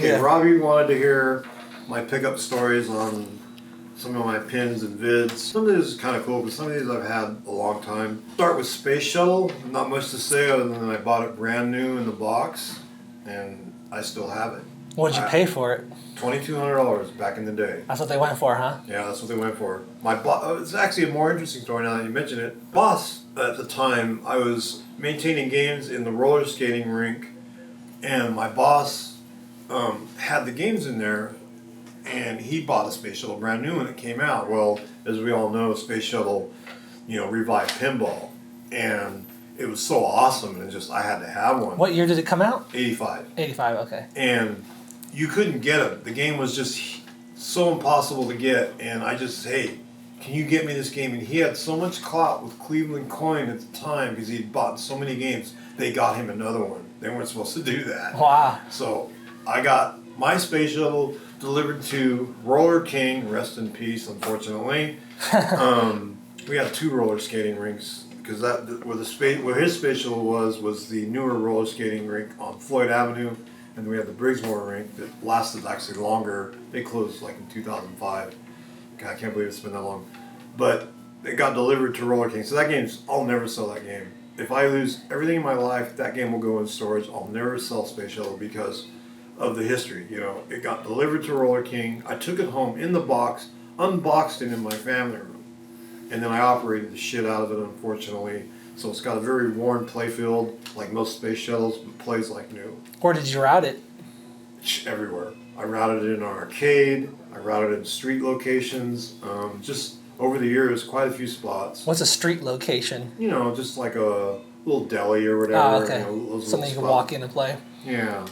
Okay, Robbie wanted to hear my pickup stories on some of my pins and vids. Some of these is kind of cool, but some of these I've had a long time. Start with Space Shuttle. Not much to say other than I bought it brand new in the box, and I still have it. What'd you pay for it? $2,200 back in the day. That's what they went for, huh? Yeah, that's what they went for. My boss, it's actually a more interesting story now that you mention it. Boss, at the time, I was maintaining games in the roller skating rink, and my boss had the games in there, and he bought a Space Shuttle brand new when it came out. Well, as we all know, Space Shuttle, revived pinball, and it was so awesome, and I had to have one. What year did it come out? 85. 85, okay. And you couldn't get it. The game was just so impossible to get, and I just, hey, can you get me this game? And he had so much clout with Cleveland Coin at the time because he'd bought so many games, they got him another one. They weren't supposed to do that. Wow. So I got my Space Shuttle delivered to Roller King, rest in peace, unfortunately. We had 2 roller skating rinks because where his Space Shuttle was the newer roller skating rink on Floyd Avenue, and we had the Briggsmore rink that lasted actually longer. They closed like in 2005. God, I can't believe it's been that long. But it got delivered to Roller King. So I'll never sell that game. If I lose everything in my life, that game will go in storage. I'll never sell Space Shuttle because of the history. It got delivered to Roller King. I took it home in the box, unboxed it in my family room, and then I operated the shit out of it, unfortunately. So it's got a very worn playfield, like most Space Shuttles, but plays like new. Where did you route it? Everywhere. I routed it in our arcade. I routed it in street locations. Just over the years, quite a few spots. What's a street location? Just like a little deli or whatever. Oh, okay. Something you can walk in and play. Yeah.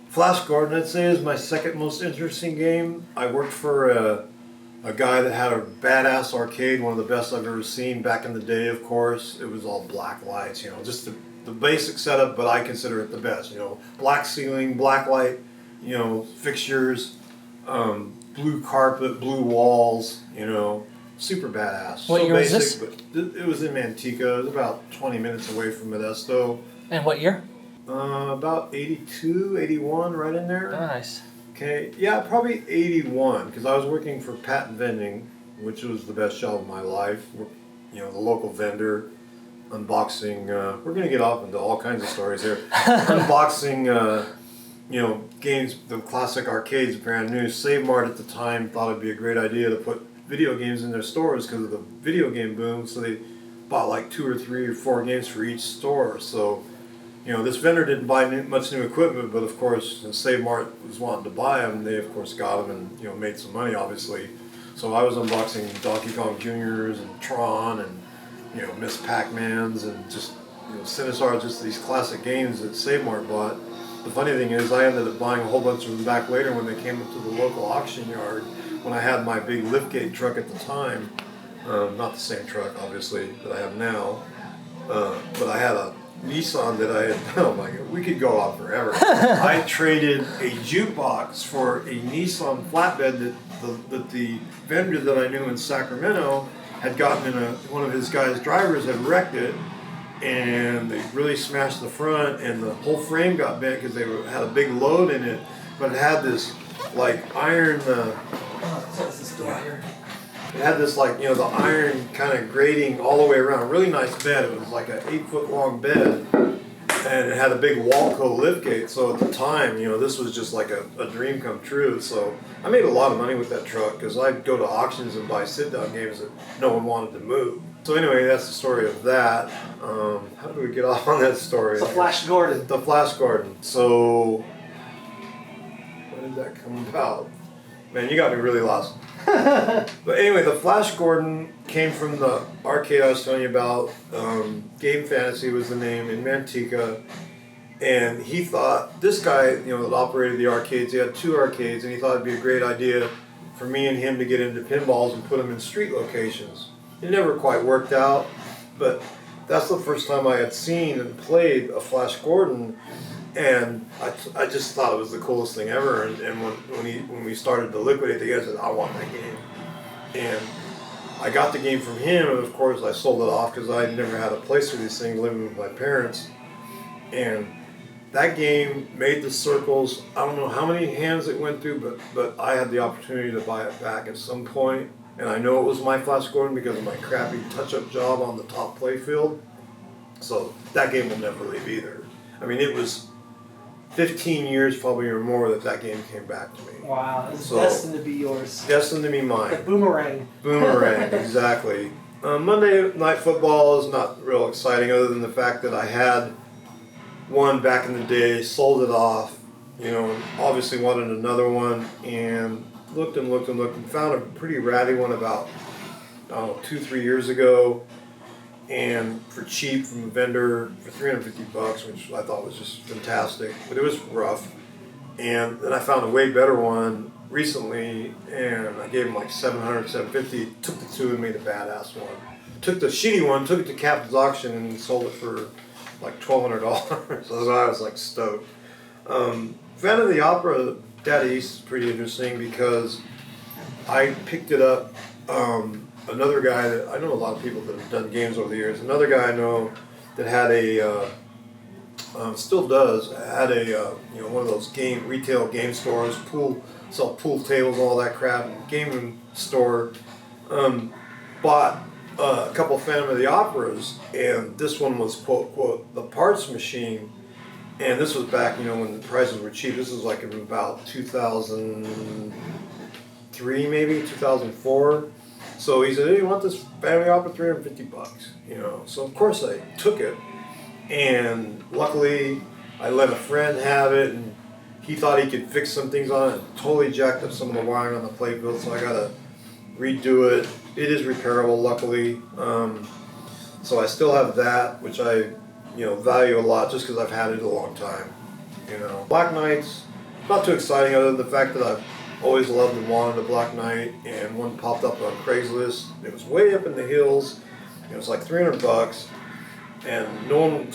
Flash Gordon, I'd say, is my second most interesting game. I worked for a guy that had a badass arcade, one of the best I've ever seen back in the day, of course. It was all black lights, just the basic setup, but I consider it the best. Black ceiling, black light, fixtures, blue carpet, blue walls, super badass. What so year basic, was this? But it was in Manteca. It was about 20 minutes away from Modesto. And what year? About 82, 81, right in there. Nice. Okay, yeah, probably 81, because I was working for Patent Vending, which was the best job of my life. The local vendor, unboxing, we're going to get off into all kinds of stories here. Unboxing, games, the classic arcades, brand new. Save Mart at the time thought it'd be a great idea to put video games in their stores because of the video game boom, so they bought like 2 or 3 or 4 games for each store. So this vendor didn't buy much new equipment, but of course, Save Mart was wanting to buy them. They of course got them and made some money, obviously. So I was unboxing Donkey Kong Juniors and Tron and Miss Pac-Mans and just Sinistar, just these classic games that Save Mart bought. The funny thing is, I ended up buying a whole bunch of them back later when they came up to the local auction yard. When I had my big liftgate truck at the time, not the same truck obviously that I have now, but I had a Nissan that I had, oh my God, we could go on forever. I traded a jukebox for a Nissan flatbed that the vendor that I knew in Sacramento had gotten in one of his guys' drivers had wrecked it, and they really smashed the front, and the whole frame got bent because they had a big load in it, but it had this like iron, it had this like, the iron kind of grating all the way around. Really nice bed. It was like an 8-foot long bed, and it had a big Walco liftgate. So at the time, this was just like a dream come true. So I made a lot of money with that truck because I'd go to auctions and buy sit-down games that no one wanted to move. So anyway, that's the story of that. How did we get off on that story? The Flash Gordon. The Flash Gordon. So when did that come about? Man, you got me really lost. But anyway, the Flash Gordon came from the arcade I was telling you about. Game Fantasy was the name in Manteca. And he thought, this guy, that operated the arcades, he had 2 arcades, and he thought it'd be a great idea for me and him to get into pinballs and put them in street locations. It never quite worked out, but that's the first time I had seen and played a Flash Gordon. And I just thought it was the coolest thing ever. And when we started to liquidate the game, I said, I want that game. And I got the game from him, and of course I sold it off because I never had a place for these things living with my parents. And That game made the circles. I don't know how many hands it went through, but I had the opportunity to buy it back at some point, and I know it was my Flash Gordon because of my crappy touch-up job on the top playfield. So that game will never leave either. I mean, it was 15 years probably or more that game came back to me. Wow, it's destined to be yours. Destined to be mine. The Boomerang. Boomerang, exactly. Monday Night Football is not real exciting other than the fact that I had one back in the day, sold it off, and obviously wanted another one, and looked and found a pretty ratty one about, 2-3 years ago, and for cheap from a vendor for $350, which I thought was just fantastic, but it was rough. And then I found a way better one recently, and I gave him like $700, $750, took the two and made a badass one. Took the shitty one, took it to Captain's Auction and sold it for like $1,200. So I was like stoked. Phantom of the Opera Data East is pretty interesting because I picked it up. Another guy that I know a lot of people that have done games over the years. Another guy I know that had a still does had a one of those retail game stores, sell pool tables, all that crap, game room store. Bought a couple Phantom of the Operas, and this one was quote the parts machine, and this was back when the prices were cheap. This was like in about 2003 maybe 2004. So he said, "Hey, you want this Phantom of the Opera? $350." So of course I took it, and luckily I let a friend have it, and he thought he could fix some things on it. Totally jacked up some of the wiring on the playfield, so I gotta redo it. It is repairable, luckily. So I still have that, which I, value a lot just because I've had it a long time. Black Knights, not too exciting other than the fact that I've always loved and wanted a Black Knight, and one popped up on Craigslist. It was way up in the hills. It was like $300, and no one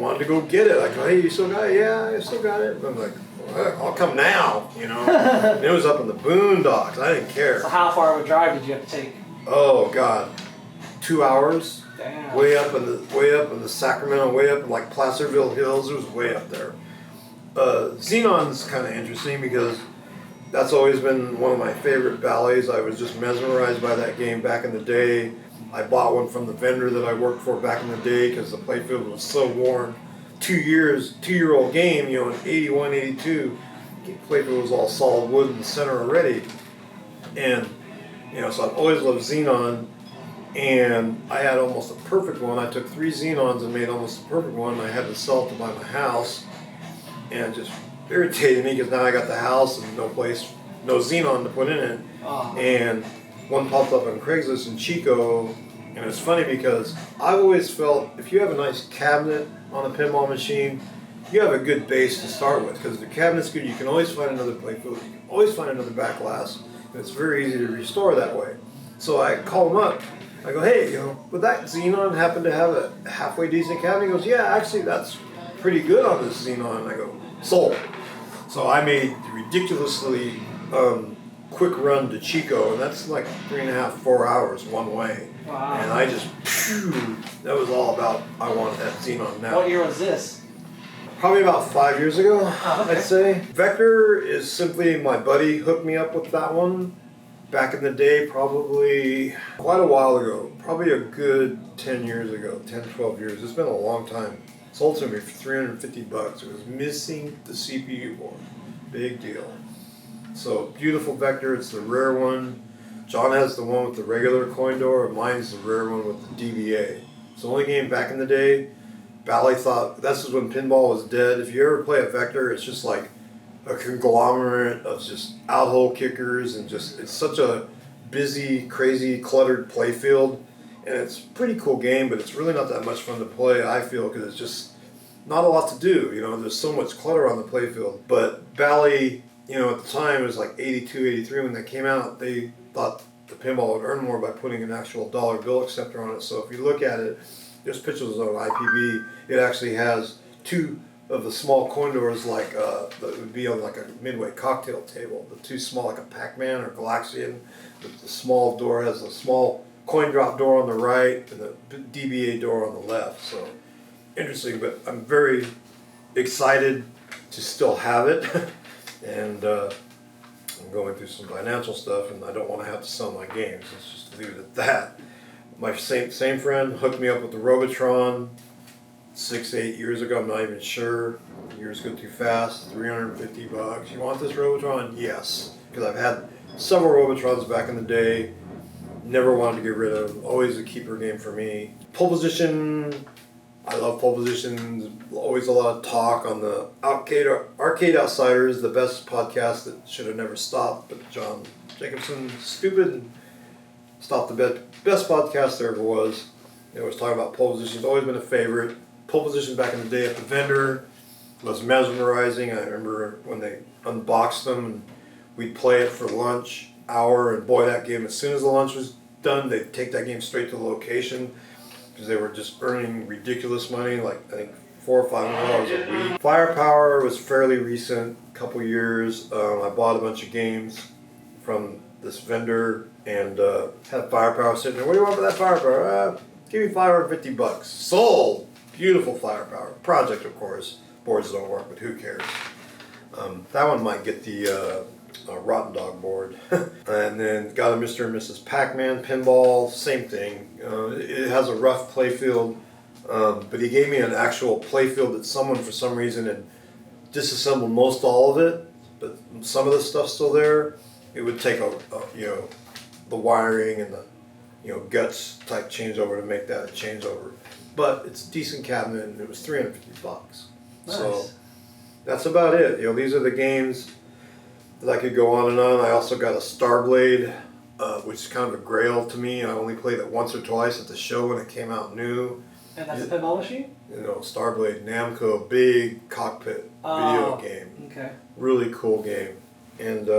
wanted to go get it. I go, "Hey, you still got it?" "Yeah, I still got it." And I'm like, "Well, I'll come now," And it was up in the boondocks. I didn't care. So how far of a drive did you have to take? Oh God, 2 hours. Damn. Way up in the Sacramento, way up in like Placerville Hills. It was way up there. Xenon's kind of interesting because that's always been one of my favorite ballets. I was just mesmerized by that game back in the day. I bought one from the vendor that I worked for back in the day because the playfield was so worn. 2-year-old game, in 81, 82, the playfield was all solid wood in the center already. And, so I've always loved Xenon. And I had almost a perfect one. I took 3 Xenons and made almost a perfect one. I had to sell it to buy my house. And it just irritated me because now I got the house and no Xenon to put in it. Oh. And one popped up on Craigslist in Chico, and it's funny because I've always felt if you have a nice cabinet on a pinball machine, you have a good base to start with because if the cabinet's good, you can always find another playfield, you can always find another back glass, and it's very easy to restore that way. So I call him up, I go, "Hey, would that Xenon happen to have a halfway decent cabinet?" He goes, "Yeah, actually that's pretty good on this Xenon." I go, "Sold." So I made the ridiculously quick run to Chico, and that's like 3.5, 4 hours one way. Wow. And I just, that was all about, I want that Xenon now. What year was this? Probably about 5 years ago, Oh, okay. I'd say. Vector is simply my buddy hooked me up with that one back in the day, probably quite a while ago. Probably a good 10 years ago, 10, 12 years. It's been a long time. Sold to me for $350. It was missing the CPU board. Big deal. So beautiful Vector. It's the rare one. John has the one with the regular coin door, and mine's the rare one with the DVA. It's the only game back in the day. Bally thought this is when pinball was dead. If you ever play a Vector, it's just like a conglomerate of just out-hole kickers, and just it's such a busy, crazy, cluttered playfield. And it's a pretty cool game, but it's really not that much fun to play, I feel, because it's just not a lot to do. There's so much clutter on the playfield. But Bally, at the time, it was like 82, 83 when they came out. They thought the pinball would earn more by putting an actual dollar bill acceptor on it. So if you look at it, there's pictures on IPB. It actually has 2 of the small coin doors that would be on like a Midway cocktail table. The 2 small, like a Pac-Man or Galaxian. The small door has a small coin drop door on the right and the DBA door on the left. So interesting, but I'm very excited to still have it, and I'm going through some financial stuff, and I don't want to have to sell my games. Let's just leave it at that. My same friend hooked me up with the Robotron 6-8 years ago. I'm not even sure. Years go too fast. $350. You want this Robotron? Yes, because I've had several Robotrons back in the day. Never wanted to get rid of them. Always a keeper game for me. Pole position. I love pole positions. Always a lot of talk on the Arcade Outsiders, the best podcast that should have never stopped. But John Jacobson, stupid, stopped the best podcast there ever was. It was talking about pole positions. Always been a favorite. Pole position back in the day at the vendor was mesmerizing. I remember when they unboxed them and we'd play it for lunch hour, and boy, that game, as soon as the lunch was done, they'd take that game straight to the location because they were just earning ridiculous money, like I think $400 or $500 a week. Firepower was fairly recent, couple years. I bought a bunch of games from this vendor and had Firepower sitting there. What do you want for that Firepower? Give me $550. Sold. Beautiful Firepower. Project, of course. Boards don't work, but who cares? That one might get the Rotten Dog board. And then got a Mr. and Mrs. Pac-Man pinball, same thing. It has a rough playfield, but he gave me an actual playfield that someone for some reason had disassembled most all of it, but some of the stuff's still there. It would take the wiring and the guts type changeover to make that a changeover. But it's a decent cabinet, and it was $350. Nice. So that's about it. These are the games that I could go on and on. I also got a Starblade, which is kind of a grail to me. I only played it once or twice at the show when it came out new. And that's a pinball machine? Starblade Namco, big cockpit video game. Okay. Really cool game. And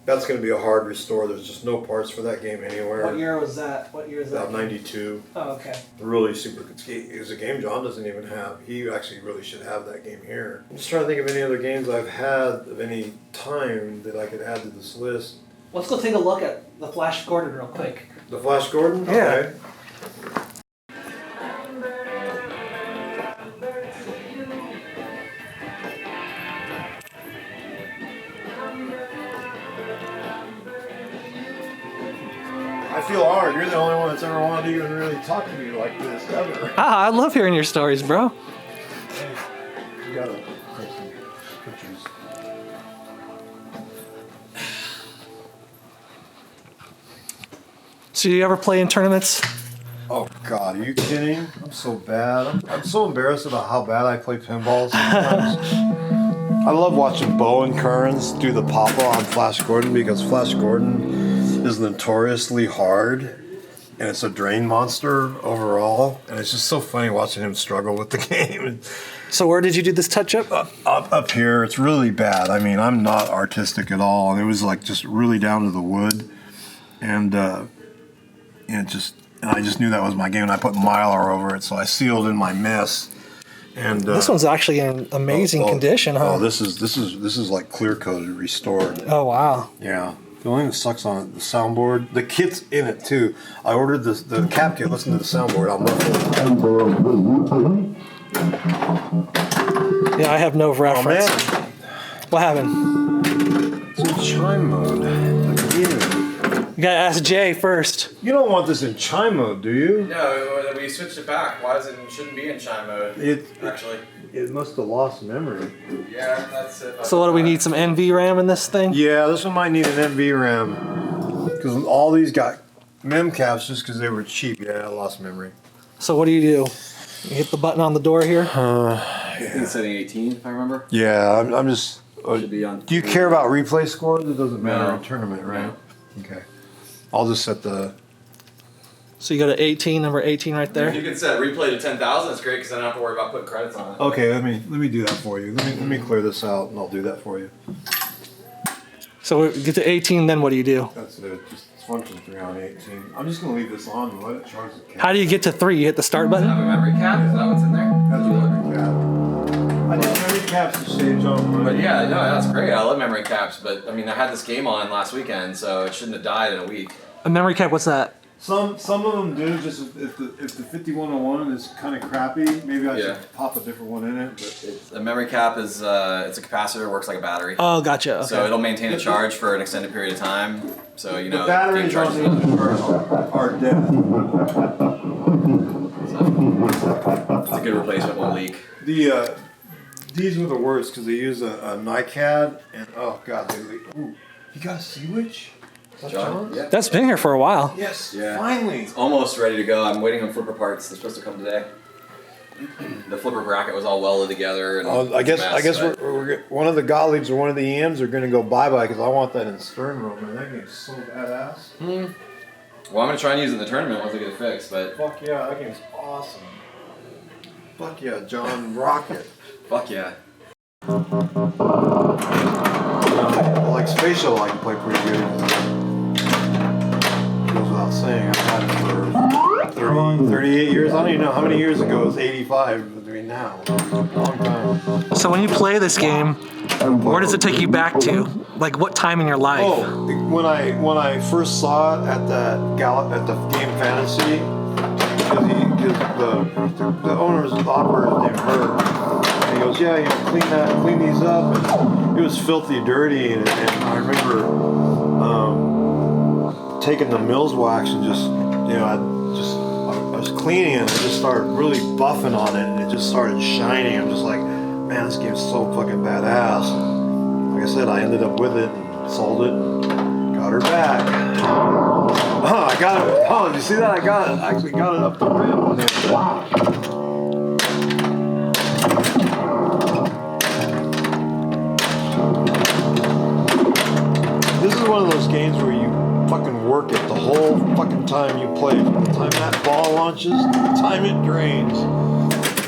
that's going to be a hard restore. There's just no parts for that game anywhere. What year was that? What year is that? About 92. Oh, okay. Really super good. It's a game John doesn't even have. He actually really should have that game here. I'm just trying to think of any other games I've had of any time that I could add to this list. Let's go take a look at the Flash Gordon real quick. The Flash Gordon? Yeah. Okay. I feel honored. You're the only one that's ever wanted to even really talk to me like this, ever. I love hearing your stories, bro. You gotta take some pictures. So you ever play in tournaments? Oh God, are you kidding? I'm so bad. I'm so embarrassed about how bad I play pinball sometimes. I love watching Bo and Kearns do the pop-up on Flash Gordon because Flash Gordon is notoriously hard, and it's a drain monster overall, and it's just so funny watching him struggle with the game. So where did you do this touch-up? Up here, it's really bad. I mean, I'm not artistic at all, and it was like just really down to the wood, and I just knew that was my game, and I put Mylar over it, so I sealed in my mess. And this one's actually in amazing condition, huh? Oh, this is like clear coated, restored. Oh wow. Yeah. The only thing that sucks on it, the soundboard. The kit's in it too. I ordered the cap kit. Listen to the soundboard. I'll muffle it. Yeah, I have no reference. Oh man. What happened? It's in chime mode. Again. You gotta ask Jay first. You don't want this in chime mode, do you? No, we switched it back. Why shouldn't be in chime mode? Actually. It must have lost memory. Yeah, that's it. So what do we need? Some NVRAM in this thing? Yeah, this one might need an NVRAM. Because all these got mem caps just because they were cheap. Yeah, I lost memory. So what do? You hit the button on the door here? I think it's setting 18, if I remember. Yeah, I'm just... Should be on. Do you care about replay scores? It doesn't matter No. in tournament, right? No. Okay. I'll just set the... So you go to 18, number 18 right there? If you can set replay to 10,000, it's great because I don't have to worry about putting credits on it. Okay, let me do that for you. Let me clear this out and I'll do that for you. So we get to 18, then what do you do? That's it. Just function 3 on 18. I'm just gonna leave this on and let it charge the cap. How do you get to 3? You hit the start Does it button? have a memory cap? Is that what's in there? That's memory cap. I did memory caps to save on. But yeah, no, that's great. I love memory caps, but I mean, I had this game on last weekend, so it shouldn't have died in a week. A memory cap, what's that? Some of them do. Just if the 5101 is kind of crappy, maybe I should pop a different one in it. But A memory cap is it's a capacitor, works like a battery. Oh, gotcha. Okay. So it'll maintain a charge for an extended period of time. So you know the batteries on these are dead. It's a good replacement, won't leak. These were the worst because they use a NiCad and oh god, they leak. Ooh, you got a sea witch? Is that John's? Yeah. That's been here for a while. Yes, Yeah. finally. It's almost ready to go. I'm waiting on flipper parts. They're supposed to come today. The flipper bracket was all welded together. And I guess but we're one of the Gottliebs or one of the EMs are going to go bye-bye because I want that in Stern Room, man. That game's so badass. Well, I'm gonna try and use it in the tournament once I get it fixed. But Fuck yeah, that game's awesome. Fuck yeah, John Rocket. fuck yeah. Like Spatial, I can play pretty good. Goes without saying, I've had it for 38 years. I don't even know how many years ago. It was 85 between now. Long time. So when you play this game, where does it take you back to? Like what time in your life? Oh, when I first saw it at the Game Fantasy, because the owner's operator named Herb, and he goes, yeah, clean these up, and it was filthy dirty, and I remember taking the Mills wax and just I was cleaning it, and I just started really buffing on it, and it just started shining. I'm just like, man, this game's so fucking badass. Like I said, I ended up with it and sold it and got her back. Oh, I got it. Oh, did you see that? I actually got it up the rim. This is one of those games where you fucking work it the whole fucking time you play. From the time that ball launches to the time it drains.